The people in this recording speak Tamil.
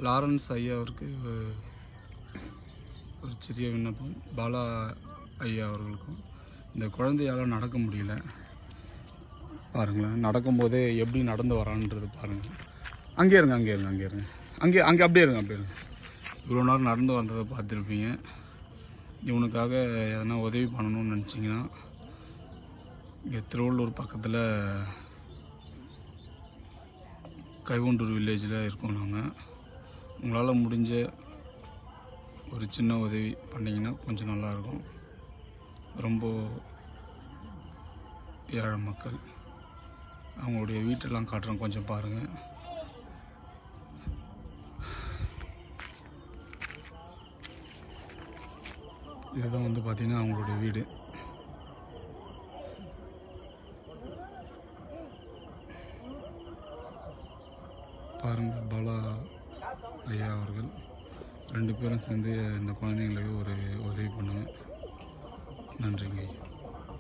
லாரன்ஸ் ஐயா அவருக்கு ஒரு சிறிய விண்ணப்பம். பாலா ஐயா அவர்களுக்கும். இந்த குழந்தையால் நடக்க முடியல பாருங்களேன். நடக்கும்போதே எப்படி நடந்து வரான்றது பாருங்கள். அங்கே இருங்க அங்கே இருங்க அங்கே இருங்க அங்கே அங்கே அப்படியே இருங்க. இவ்வளோ நேரம் நடந்து வந்ததை பார்த்துருப்பீங்க. இவனுக்காக எதனா உதவி பண்ணணும்னு நினச்சிங்கன்னா இங்கே திருவள்ளூர் பக்கத்தில் கைவண்டூர் வில்லேஜில் இருக்கோம் நாங்கள். உங்களால் முடிஞ்ச ஒரு சின்ன உதவி பண்ணிங்கன்னா கொஞ்சம் நல்லாயிருக்கும். ரொம்ப ஏழை மக்கள். அவங்களுடைய வீட்டெல்லாம் காட்டுறோம், கொஞ்சம் பாருங்கள். இதுதான் வந்து பார்த்திங்கன்னா அவங்களுடைய வீடு. பாருங்கள், பாலா ஐயா அவர்கள் 2 பேரும் சேர்ந்து இந்த குழந்தைங்களுக்கு ஒரு உதவி பண்ணுங்க. நன்றிங்க.